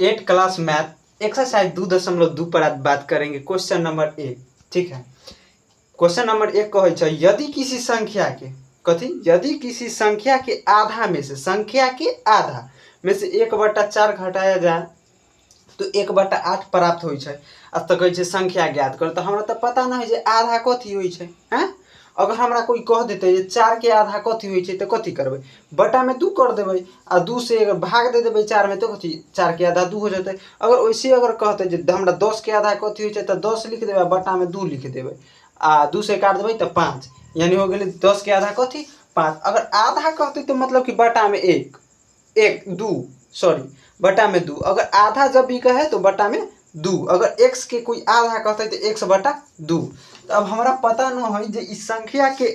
8 class math exercise 2.2 पर आज बात करेंगे क्वेश्चन नंबर 1। ठीक है, क्वेश्चन नंबर 1 कहे छै यदि किसी संख्या के कथी यदि किसी संख्या के आधा में से 1/4 घटाया जाए तो 1/8 प्राप्त होइ छै। अब तो कहे छै संख्या ज्ञात कर, तो हमरा तो पता ना है जे आधा कथी होइ छै। हैं, अगर हमरा कोई कह देते जे 4 के आधा कथी होइ छै तो कथी करबै, बटा में 2 कर देबै आ 2 से अगर भाग दे देबै 4 में तो कथी 4 के आधा 2 हो जतै। अगर वैसे अगर कहते जे हमरा 10 के आधा कथी होइ छै तो 10 लिख देबै, बटा में 2 लिख देबै आ 2 से काट देबै तो 5, यानी हो गेलै 10 के आधा कथी 5। अगर आधा कहते तो मतलब कि बटा में 2 सॉरी बटा में 2। अगर आधा जब भी कहे तो बटा में 2। अगर x के कोई आधा कहते तो x/2। तो अब हमारा पता न है जे इस संख्या के,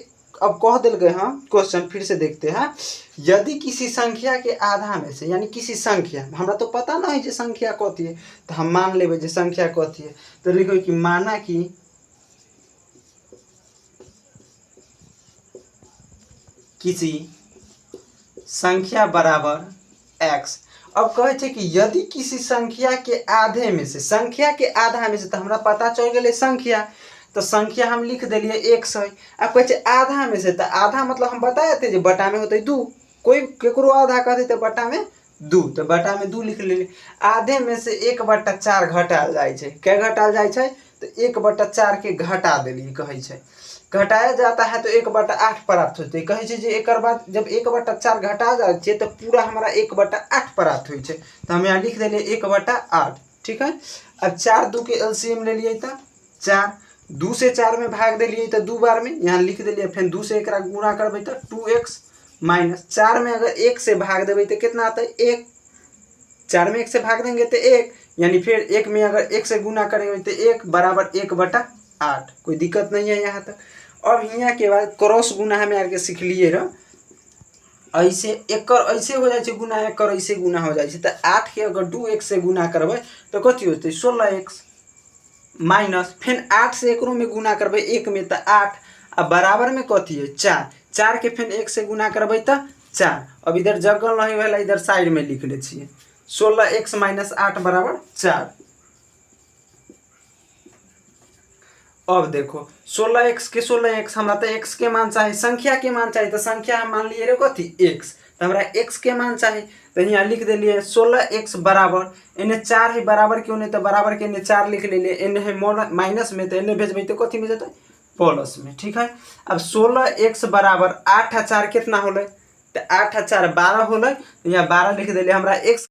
अब कह दिल गए हम क्वेश्चन फिर से देखते हैं। यदि किसी संख्या के आधा में से, यानी किसी संख्या, हमरा तो पता ना है जे संख्या कथी है, तो हम मान लेबे जे संख्या कथी है। तो लिखो कि माना कि किसी संख्या बराबर x। अब कहे थे कि यदि किसी संख्या के आधे में से, संख्या के आधा में से, तो हमरा पता चल गए संख्या, तो संख्या हम लिख दिलिए x है। अब कहे आधा में से, तो आधा मतलब हम बताए थे जो बटा में होते 2, कोई केकरो आधा कहते तो बटा में 2, तो बटा में 2 लिख ले। आधे में से 1/4 घटाल जाए छै, क्या घटाल जाए छै, तो 1/4 के घटा दिलिए। कहे छै घटाया जाता है तो 1/8 प्राप्त होते। कहे छै जे एकर बाद जब 1/4 घटा जाए छै तो पूरा हमारा 1/8 प्राप्त होइ छै। तो हम यहाँ लिख दिलिए 1/8। ठीक है, अब 4 2 के एलसीएम ले लिए तो 4, 2 से 4 में भाग दिलिए तो 2 बार में, यहाँ लिख दिलिए। फिर 2 से एकरा गुणा करबे तो 2x माइनस 4 में अगर 1 से भाग देवे तो कितना आता है 1। 4 में 1 से भाग देंगे तो 1, यानी फिर 1 में अगर 1 से गुना करेंगे तो 1 बराबर 1/8। कोई दिक्कत नहीं है यहाँ तक। अब यहाँ के बाद क्रॉस गुना हमें आके सीख लिए रह, ऐसे एक ऐसे हो जाए गुना, एक ऐसे गुना हो जाए। तो 8 के अगर 2x से गुना करबे तो कथी होते 16x माइनस फिर 8 से एकरो में गुना करबे 1 में तो 8 आ बराबर में कथी है 4। 4 के फिर 1 से गुना करबे तो 4। अब इधर जगल नहीं वाला, इधर साइड में लिख ले छिए 16x माइनस 8 बराबर 4। अब देखो 16x के 16x, हमरा तो x के मान चाहिए, संख्या के मान चाहिए, तो संख्या हम मान लिए रे कथी x, तो हमरा x के मान चाहिए। तो यहाँ लिख दिलिए 16x बराबर, इन्हें 4 है बराबर क्यों नहीं, तो बराबर के इन्हें 4 लिख ले, इन्हें है माइनस में, तो इन्हें भेजबे तो कथी में जते प्लस में। ठीक है, अब 16x बराबर 8 आ 4 कितना होले, तो 8 आ 4 12 होले, यहाँ 12 लिख दिलिए। हमरा x